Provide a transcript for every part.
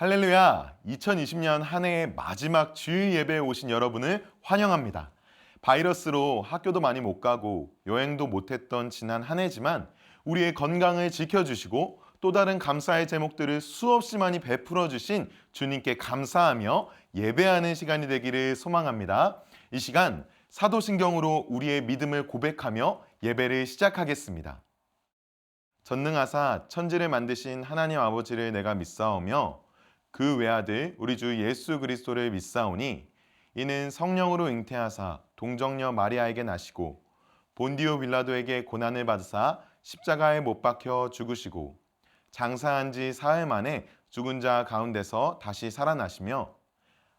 할렐루야! 2020년 한 해의 마지막 주일 예배에 오신 여러분을 환영합니다. 바이러스로 학교도 많이 못 가고 여행도 못했던 지난 한 해지만 우리의 건강을 지켜주시고 또 다른 감사의 제목들을 수없이 많이 베풀어 주신 주님께 감사하며 예배하는 시간이 되기를 소망합니다. 이 시간 사도신경으로 우리의 믿음을 고백하며 예배를 시작하겠습니다. 전능하사 천지를 만드신 하나님 아버지를 내가 믿사오며 그 외아들 우리 주 예수 그리스도를 믿사오니 이는 성령으로 잉태하사 동정녀 마리아에게 나시고 본디오 빌라도에게 고난을 받으사 십자가에 못 박혀 죽으시고 장사한 지 사흘 만에 죽은 자 가운데서 다시 살아나시며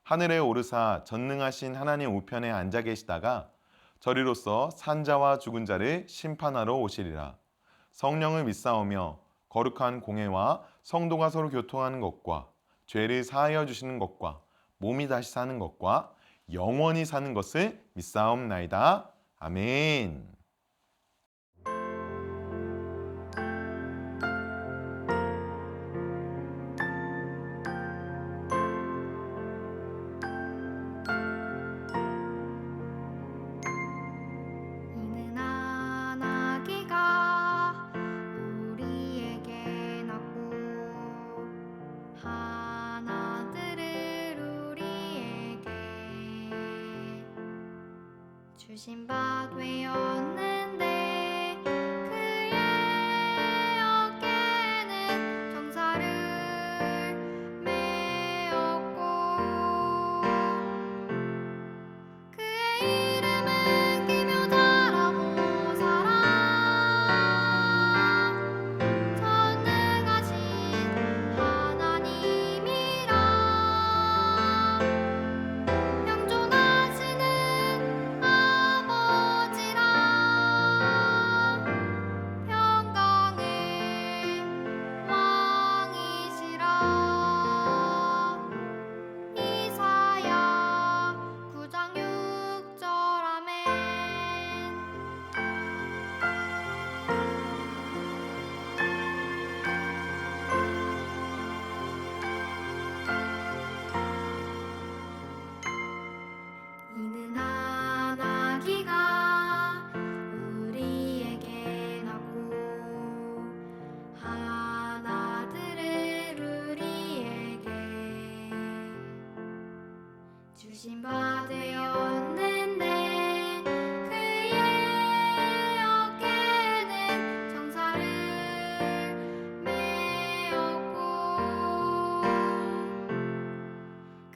하늘에 오르사 전능하신 하나님 우편에 앉아 계시다가 저리로서 산자와 죽은 자를 심판하러 오시리라. 성령을 믿사오며 거룩한 공회와 성도가 서로 교통하는 것과 죄를 사하여 주시는 것과 몸이 다시 사는 것과 영원히 사는 것을 믿사옵나이다. 아멘. 이는 한 아기가 우리에게 낳고 한 아들을 우리에게 주신 바 되었는데 그의 어깨에는 정사를 메었고 그의 이름은 기묘자라고 사라 전능하신 하나님이라 영존하시는 아버지라 평강의 왕이시라 이사야 9장 6절 아멘. 이는 한 아기가 우리에게 낳고 한 아들을 우리에게 주신 바 되었는데 그의 어깨에는 정사를 메었고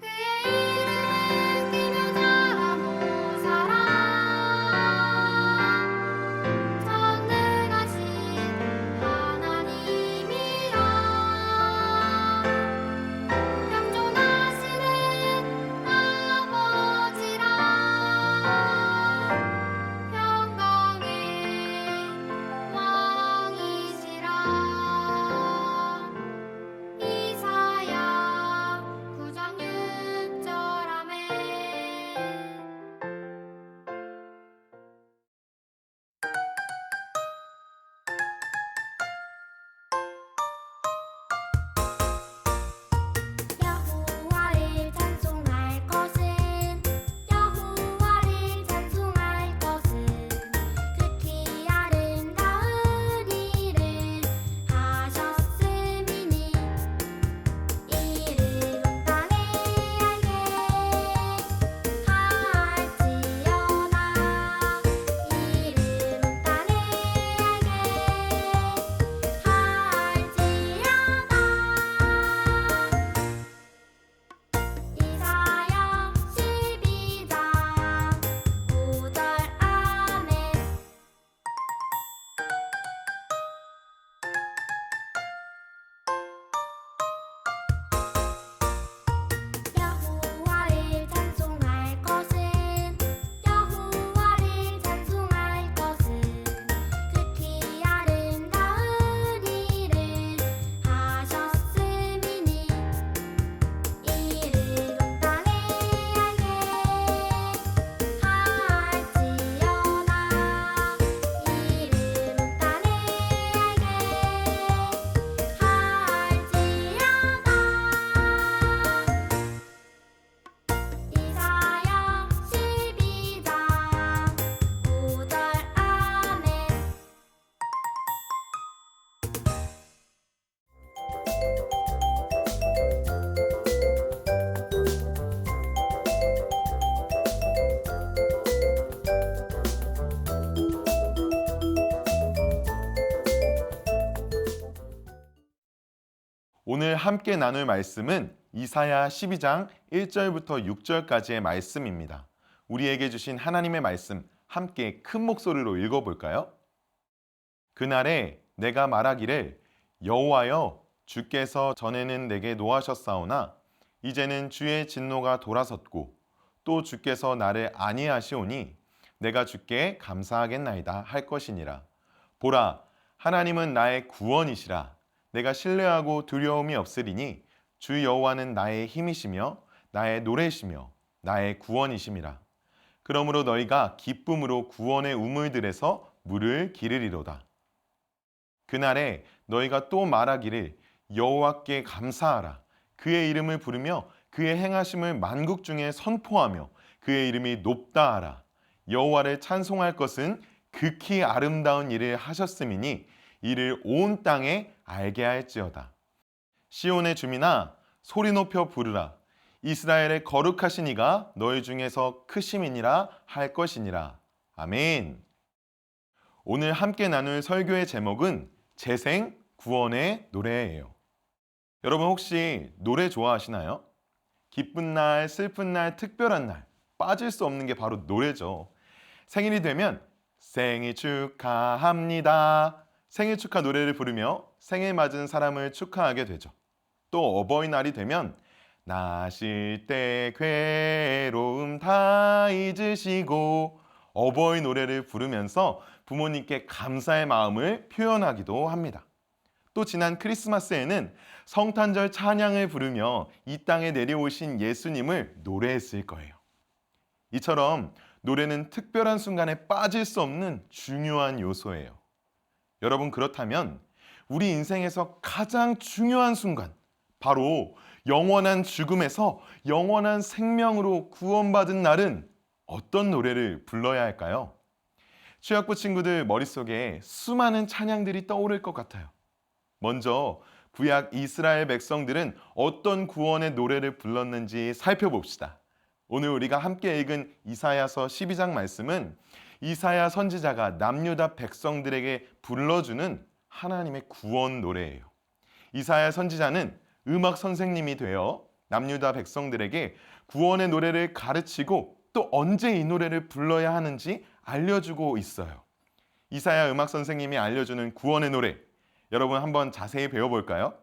그의 이름은 기묘자라고 사라 전능하신 하나님이라 영존하시는 아버지라 오늘 함께 나눌 말씀은 이사야 12장 1절부터 6절까지의 말씀입니다. 우리에게 주신 하나님의 말씀 함께 큰 목소리로 읽어볼까요? 그날에 내가 말하기를 여호와여 주께서 전에는 내게 노하셨사오나 이제는 주의 진노가 돌아섰고 또 주께서 나를 안위하시오니 내가 주께 감사하겠나이다 할 것이니라. 보라 하나님은 나의 구원이시라. 내가 신뢰하고 두려움이 없으리니 주 여호와는 나의 힘이시며 나의 노래시며 나의 구원이심이라. 그러므로 너희가 기쁨으로 구원의 우물들에서 물을 기르리로다. 그날에 너희가 또 말하기를 여호와께 감사하라. 그의 이름을 부르며 그의 행하심을 만국 중에 선포하며 그의 이름이 높다 하라. 여호와를 찬송할 것은 극히 아름다운 일을 하셨음이니 이를 온 땅에 알게 할지어다. 시온의 주민아 소리 높여 부르라. 이스라엘의 거룩하신 이가 너희 중에서 크심이니라 할 것이니라. 아멘. 오늘 함께 나눌 설교의 제목은 재생 구원의 노래예요. 여러분 혹시 노래 좋아하시나요? 기쁜 날, 슬픈 날, 특별한 날 빠질 수 없는 게 바로 노래죠. 생일이 되면 생일 축하합니다. 생일 축하 노래를 부르며 생일 맞은 사람을 축하하게 되죠. 또 어버이날이 되면 나실 때 괴로움 다 잊으시고 어버이 노래를 부르면서 부모님께 감사의 마음을 표현하기도 합니다. 또 지난 크리스마스에는 성탄절 찬양을 부르며 이 땅에 내려오신 예수님을 노래했을 거예요. 이처럼 노래는 특별한 순간에 빠질 수 없는 중요한 요소예요. 여러분 그렇다면 우리 인생에서 가장 중요한 순간, 바로 영원한 죽음에서 영원한 생명으로 구원받은 날은 어떤 노래를 불러야 할까요? 취학부 친구들 머릿속에 수많은 찬양들이 떠오를 것 같아요. 먼저 구약 이스라엘 백성들은 어떤 구원의 노래를 불렀는지 살펴봅시다. 오늘 우리가 함께 읽은 이사야서 12장 말씀은 이사야 선지자가 남유다 백성들에게 불러주는 하나님의 구원 노래예요. 이사야 선지자는 음악 선생님이 되어 남유다 백성들에게 구원의 노래를 가르치고 또 언제 이 노래를 불러야 하는지 알려주고 있어요. 이사야 음악 선생님이 알려주는 구원의 노래, 여러분 한번 자세히 배워볼까요?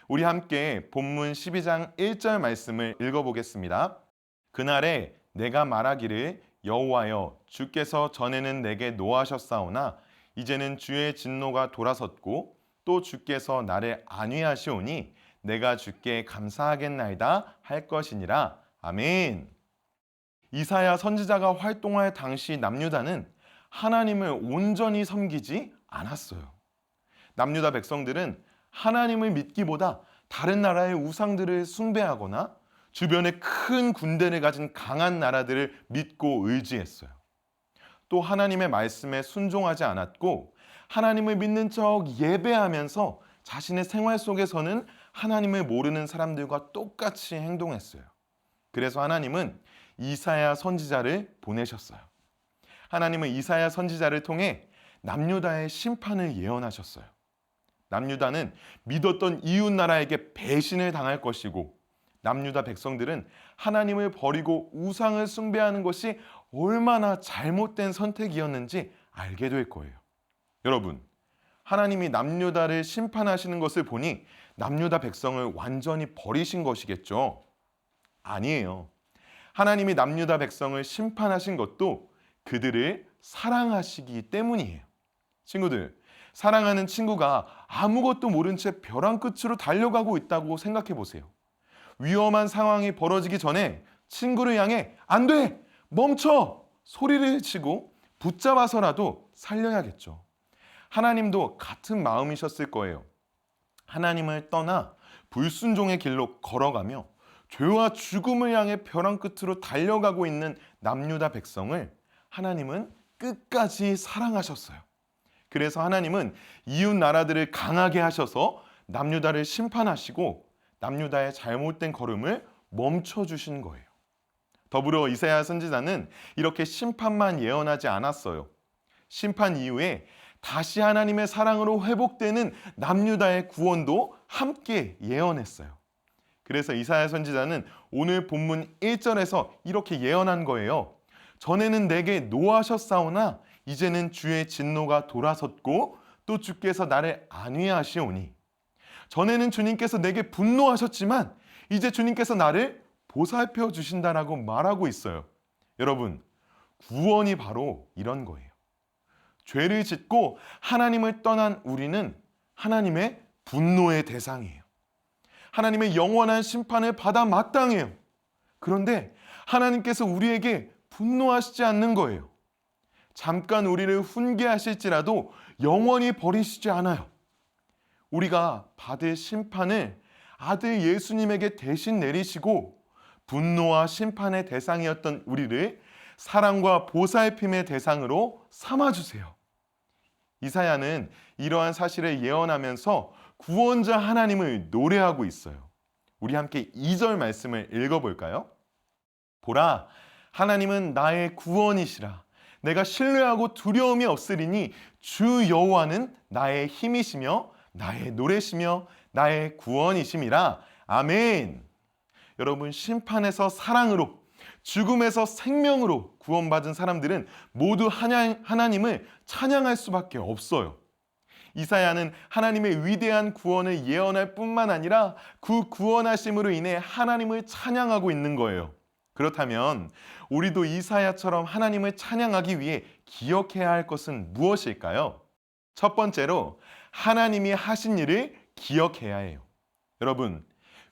우리 함께 본문 12장 1절 말씀을 읽어보겠습니다. 그날에 내가 말하기를 여호와여 주께서 전에는 내게 노하셨사오나 이제는 주의 진노가 돌아섰고 또 주께서 나를 안위하시오니 내가 주께 감사하겠나이다 할 것이니라. 아멘. 이사야 선지자가 활동할 당시 남유다는 하나님을 온전히 섬기지 않았어요. 남유다 백성들은 하나님을 믿기보다 다른 나라의 우상들을 숭배하거나 주변에 큰 군대를 가진 강한 나라들을 믿고 의지했어요. 또 하나님의 말씀에 순종하지 않았고 하나님을 믿는 척 예배하면서 자신의 생활 속에서는 하나님을 모르는 사람들과 똑같이 행동했어요. 그래서 하나님은 이사야 선지자를 보내셨어요. 하나님은 이사야 선지자를 통해 남유다의 심판을 예언하셨어요. 남유다는 믿었던 이웃 나라에게 배신을 당할 것이고 남유다 백성들은 하나님을 버리고 우상을 숭배하는 것이 얼마나 잘못된 선택이었는지 알게 될 거예요. 여러분, 하나님이 남유다를 심판하시는 것을 보니 남유다 백성을 완전히 버리신 것이겠죠? 아니에요. 하나님이 남유다 백성을 심판하신 것도 그들을 사랑하시기 때문이에요. 친구들, 사랑하는 친구가 아무것도 모른 채 벼랑 끝으로 달려가고 있다고 생각해 보세요. 위험한 상황이 벌어지기 전에 친구를 향해 안 돼! 멈춰! 소리를 치고 붙잡아서라도 살려야겠죠. 하나님도 같은 마음이셨을 거예요. 하나님을 떠나 불순종의 길로 걸어가며 죄와 죽음을 향해 벼랑 끝으로 달려가고 있는 남유다 백성을 하나님은 끝까지 사랑하셨어요. 그래서 하나님은 이웃 나라들을 강하게 하셔서 남유다를 심판하시고 남유다의 잘못된 걸음을 멈춰주신 거예요. 더불어 이사야 선지자는 이렇게 심판만 예언하지 않았어요. 심판 이후에 다시 하나님의 사랑으로 회복되는 남유다의 구원도 함께 예언했어요. 그래서 이사야 선지자는 오늘 본문 1절에서 이렇게 예언한 거예요. 전에는 내게 노하셨사오나 이제는 주의 진노가 돌아섰고 또 주께서 나를 안위하시오니. 전에는 주님께서 내게 분노하셨지만 이제 주님께서 나를 보살펴 주신다라고 말하고 있어요. 여러분, 구원이 바로 이런 거예요. 죄를 짓고 하나님을 떠난 우리는 하나님의 분노의 대상이에요. 하나님의 영원한 심판을 받아 마땅해요. 그런데 하나님께서 우리에게 분노하시지 않는 거예요. 잠깐 우리를 훈계하실지라도 영원히 버리시지 않아요. 우리가 받을 심판을 아들 예수님에게 대신 내리시고 분노와 심판의 대상이었던 우리를 사랑과 보살핌의 대상으로 삼아주세요. 이사야는 이러한 사실을 예언하면서 구원자 하나님을 노래하고 있어요. 우리 함께 2절 말씀을 읽어볼까요? 보라, 하나님은 나의 구원이시라. 내가 신뢰하고 두려움이 없으리니 주 여호와는 나의 힘이시며 나의 노래시며 나의 구원이심이라. 아멘. 여러분, 심판에서 사랑으로, 죽음에서 생명으로 구원받은 사람들은 모두 하나님을 찬양할 수밖에 없어요. 이사야는 하나님의 위대한 구원을 예언할 뿐만 아니라 그 구원하심으로 인해 하나님을 찬양하고 있는 거예요. 그렇다면 우리도 이사야처럼 하나님을 찬양하기 위해 기억해야 할 것은 무엇일까요? 첫 번째로 하나님이 하신 일을 기억해야 해요. 여러분,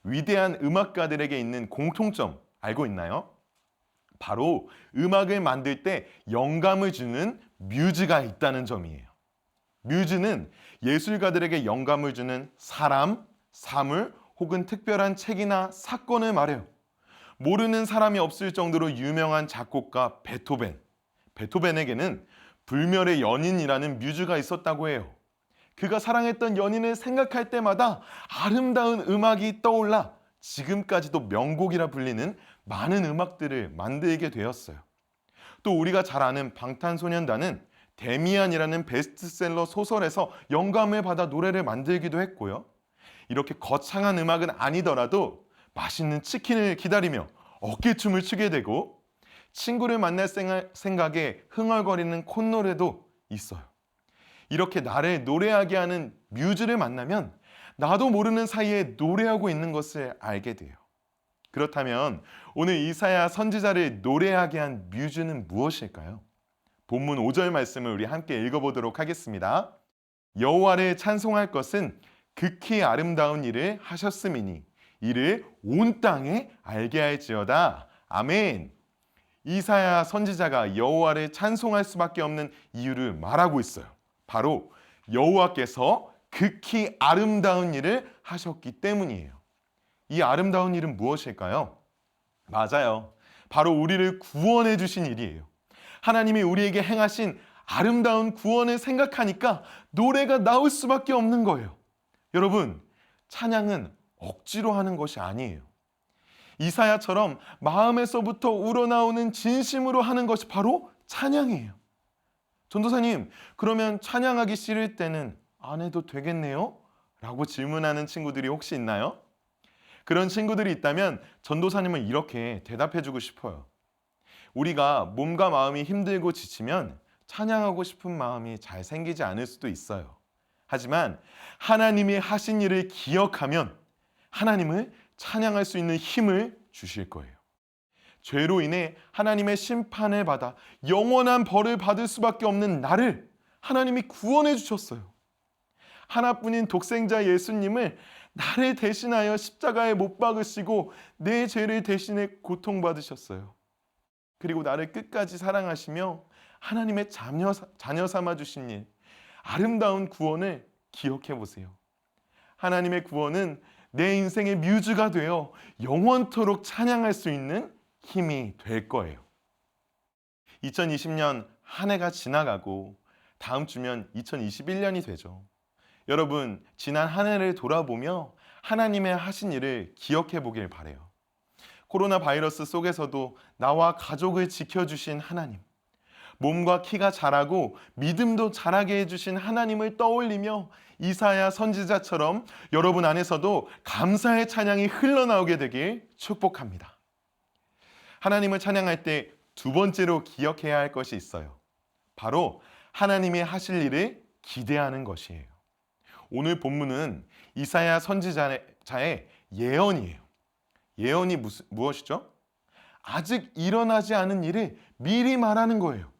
위대한 음악가들에게 있는 공통점 알고 있나요? 바로 음악을 만들 때 영감을 주는 뮤즈가 있다는 점이에요. 뮤즈는 예술가들에게 영감을 주는 사람, 사물 혹은 특별한 책이나 사건을 말해요. 모르는 사람이 없을 정도로 유명한 작곡가 베토벤. 베토벤에게는 불멸의 연인이라는 뮤즈가 있었다고 해요. 그가 사랑했던 연인을 생각할 때마다 아름다운 음악이 떠올라 지금까지도 명곡이라 불리는 많은 음악들을 만들게 되었어요. 또 우리가 잘 아는 방탄소년단은 데미안이라는 베스트셀러 소설에서 영감을 받아 노래를 만들기도 했고요. 이렇게 거창한 음악은 아니더라도 맛있는 치킨을 기다리며 어깨춤을 추게 되고 친구를 만날 생각에 흥얼거리는 콧노래도 있어요. 이렇게 나를 노래하게 하는 뮤즈를 만나면 나도 모르는 사이에 노래하고 있는 것을 알게 돼요. 그렇다면 오늘 이사야 선지자를 노래하게 한 뮤즈는 무엇일까요? 본문 5절 말씀을 우리 함께 읽어보도록 하겠습니다. 여호와를 찬송할 것은 극히 아름다운 일을 하셨음이니 이를 온 땅에 알게 할지어다. 아멘. 이사야 선지자가 여호와를 찬송할 수밖에 없는 이유를 말하고 있어요. 바로 여호와께서 극히 아름다운 일을 하셨기 때문이에요. 이 아름다운 일은 무엇일까요? 맞아요. 바로 우리를 구원해 주신 일이에요. 하나님이 우리에게 행하신 아름다운 구원을 생각하니까 노래가 나올 수밖에 없는 거예요. 여러분, 찬양은 억지로 하는 것이 아니에요. 이사야처럼 마음에서부터 우러나오는 진심으로 하는 것이 바로 찬양이에요. 전도사님, 그러면 찬양하기 싫을 때는 안 해도 되겠네요? 라고 질문하는 친구들이 혹시 있나요? 그런 친구들이 있다면 전도사님은 이렇게 대답해주고 싶어요. 우리가 몸과 마음이 힘들고 지치면 찬양하고 싶은 마음이 잘 생기지 않을 수도 있어요. 하지만 하나님이 하신 일을 기억하면 하나님을 찬양할 수 있는 힘을 주실 거예요. 죄로 인해 하나님의 심판을 받아 영원한 벌을 받을 수밖에 없는 나를 하나님이 구원해 주셨어요. 하나뿐인 독생자 예수님을 나를 대신하여 십자가에 못 박으시고 내 죄를 대신해 고통받으셨어요. 그리고 나를 끝까지 사랑하시며 하나님의 자녀 삼아 주신 일, 아름다운 구원을 기억해 보세요. 하나님의 구원은 내 인생의 뮤즈가 되어 영원토록 찬양할 수 있는 힘이 될 거예요. 2020년 한 해가 지나가고 다음 주면 2021년이 되죠. 여러분, 지난 한 해를 돌아보며 하나님의 하신 일을 기억해 보길 바라요. 코로나 바이러스 속에서도 나와 가족을 지켜주신 하나님, 몸과 키가 자라고 믿음도 자라게 해주신 하나님을 떠올리며 이사야 선지자처럼 여러분 안에서도 감사의 찬양이 흘러나오게 되길 축복합니다. 하나님을 찬양할 때 두 번째로 기억해야 할 것이 있어요. 바로 하나님이 하실 일을 기대하는 것이에요. 오늘 본문은 이사야 선지자의 예언이에요. 예언이 무엇이죠? 아직 일어나지 않은 일을 미리 말하는 거예요.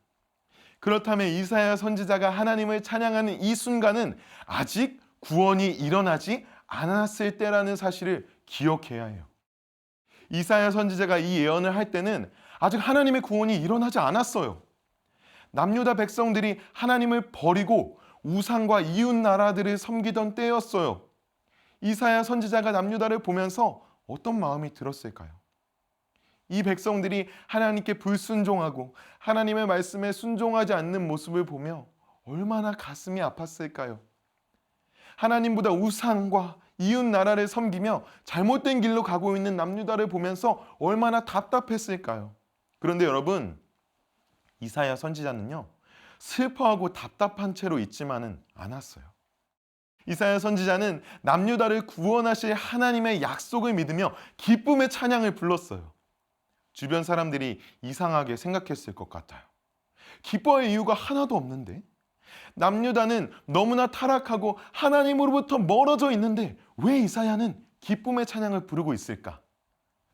그렇다면 이사야 선지자가 하나님을 찬양하는 이 순간은 아직 구원이 일어나지 않았을 때라는 사실을 기억해야 해요. 이사야 선지자가 이 예언을 할 때는 아직 하나님의 구원이 일어나지 않았어요. 남유다 백성들이 하나님을 버리고 우상과 이웃 나라들을 섬기던 때였어요. 이사야 선지자가 남유다를 보면서 어떤 마음이 들었을까요? 이 백성들이 하나님께 불순종하고 하나님의 말씀에 순종하지 않는 모습을 보며 얼마나 가슴이 아팠을까요? 하나님보다 우상과 이웃 나라를 섬기며 잘못된 길로 가고 있는 남유다를 보면서 얼마나 답답했을까요? 그런데 여러분, 이사야 선지자는요, 슬퍼하고 답답한 채로 있지만은 않았어요. 이사야 선지자는 남유다를 구원하실 하나님의 약속을 믿으며 기쁨의 찬양을 불렀어요. 주변 사람들이 이상하게 생각했을 것 같아요. 기뻐할 이유가 하나도 없는데? 남유다는 너무나 타락하고 하나님으로부터 멀어져 있는데 왜 이사야는 기쁨의 찬양을 부르고 있을까?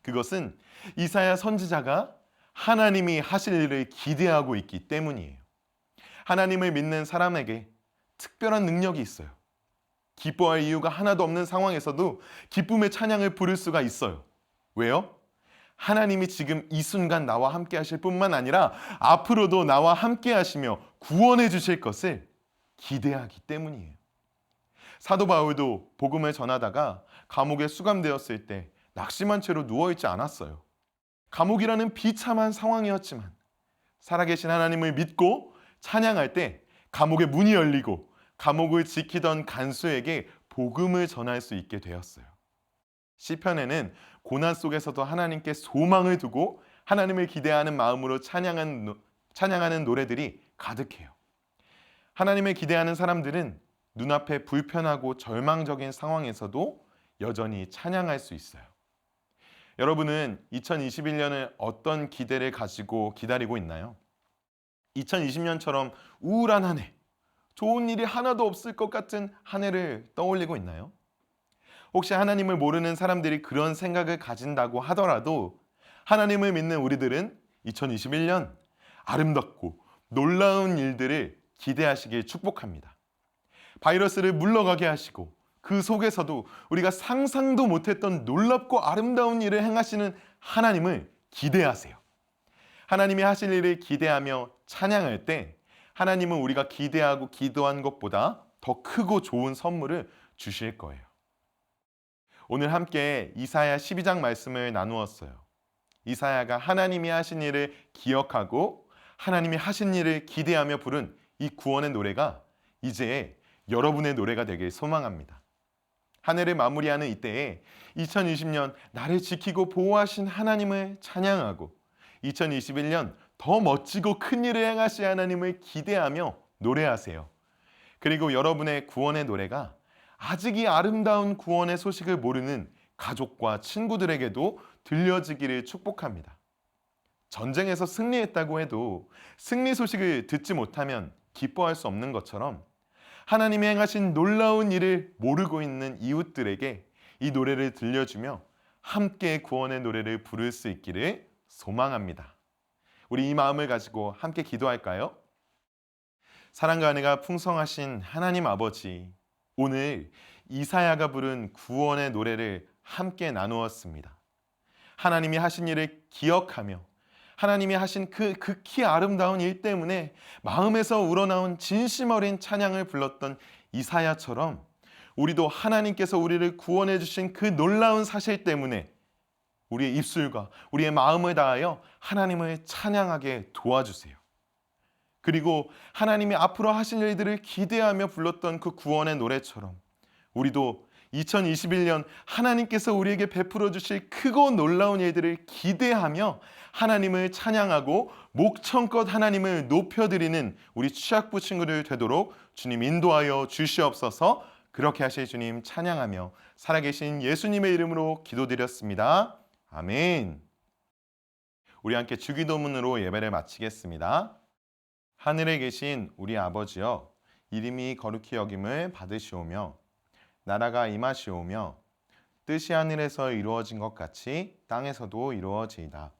그것은 이사야 선지자가 하나님이 하실 일을 기대하고 있기 때문이에요. 하나님을 믿는 사람에게 특별한 능력이 있어요. 기뻐할 이유가 하나도 없는 상황에서도 기쁨의 찬양을 부를 수가 있어요. 왜요? 하나님이 지금 이 순간 나와 함께 하실 뿐만 아니라 앞으로도 나와 함께 하시며 구원해 주실 것을 기대하기 때문이에요. 사도 바울도 복음을 전하다가 감옥에 수감되었을 때 낙심한 채로 누워있지 않았어요. 감옥이라는 비참한 상황이었지만 살아계신 하나님을 믿고 찬양할 때 감옥의 문이 열리고 감옥을 지키던 간수에게 복음을 전할 수 있게 되었어요. 시편에는 고난 속에서도 하나님께 소망을 두고 하나님을 기대하는 마음으로 찬양하는 노래들이 가득해요. 하나님을 기대하는 사람들은 눈앞에 불편하고 절망적인 상황에서도 여전히 찬양할 수 있어요. 여러분은 2021년을 어떤 기대를 가지고 기다리고 있나요? 2020년처럼 우울한 한 해, 좋은 일이 하나도 없을 것 같은 한 해를 떠올리고 있나요? 혹시 하나님을 모르는 사람들이 그런 생각을 가진다고 하더라도 하나님을 믿는 우리들은 2021년 아름답고 놀라운 일들을 기대하시길 축복합니다. 바이러스를 물러가게 하시고 그 속에서도 우리가 상상도 못했던 놀랍고 아름다운 일을 행하시는 하나님을 기대하세요. 하나님이 하실 일을 기대하며 찬양할 때 하나님은 우리가 기대하고 기도한 것보다 더 크고 좋은 선물을 주실 거예요. 오늘 함께 이사야 12장 말씀을 나누었어요. 이사야가 하나님이 하신 일을 기억하고 하나님이 하신 일을 기대하며 부른 이 구원의 노래가 이제 여러분의 노래가 되길 소망합니다. 한 해를 마무리하는 이때에 2020년 나를 지키고 보호하신 하나님을 찬양하고 2021년 더 멋지고 큰 일을 행하실 하나님을 기대하며 노래하세요. 그리고 여러분의 구원의 노래가 아직 이 아름다운 구원의 소식을 모르는 가족과 친구들에게도 들려지기를 축복합니다. 전쟁에서 승리했다고 해도 승리 소식을 듣지 못하면 기뻐할 수 없는 것처럼 하나님이 행하신 놀라운 일을 모르고 있는 이웃들에게 이 노래를 들려주며 함께 구원의 노래를 부를 수 있기를 소망합니다. 우리 이 마음을 가지고 함께 기도할까요? 사랑과 은혜가 풍성하신 하나님 아버지, 오늘 이사야가 부른 구원의 노래를 함께 나누었습니다. 하나님이 하신 일을 기억하며 하나님이 하신 그 극히 아름다운 일 때문에 마음에서 우러나온 진심 어린 찬양을 불렀던 이사야처럼 우리도 하나님께서 우리를 구원해 주신 그 놀라운 사실 때문에 우리의 입술과 우리의 마음을 다하여 하나님을 찬양하게 도와주세요. 그리고 하나님이 앞으로 하실 일들을 기대하며 불렀던 그 구원의 노래처럼 우리도 2021년 하나님께서 우리에게 베풀어 주실 크고 놀라운 일들을 기대하며 하나님을 찬양하고 목청껏 하나님을 높여드리는 우리 취학부 친구들 되도록 주님 인도하여 주시옵소서. 그렇게 하실 주님 찬양하며 살아계신 예수님의 이름으로 기도드렸습니다. 아멘. 우리 함께 주기도문으로 예배를 마치겠습니다. 하늘에 계신 우리 아버지여, 이름이 거룩히 여김을 받으시오며 나라가 임하시오며 뜻이 하늘에서 이루어진 것 같이 땅에서도 이루어지이다.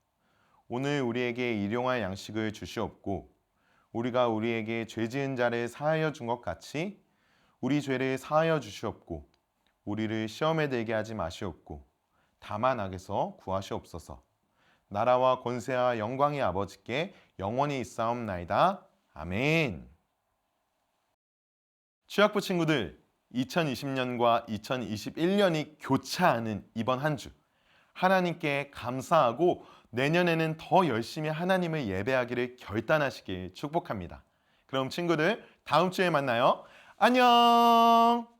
오늘 우리에게 일용할 양식을 주시옵고 우리가 우리에게 죄 지은 자를 사하여 준 것 같이 우리 죄를 사하여 주시옵고 우리를 시험에 들게 하지 마시옵고 다만 악에서 구하시옵소서. 나라와 권세와 영광이 아버지께 영원히 있사옵나이다. 아멘. 취학부 친구들, 2020년과 2021년이 교차하는 이번 한 주, 하나님께 감사하고 내년에는 더 열심히 하나님을 예배하기를 결단하시길 축복합니다. 그럼 친구들, 다음 주에 만나요. 안녕.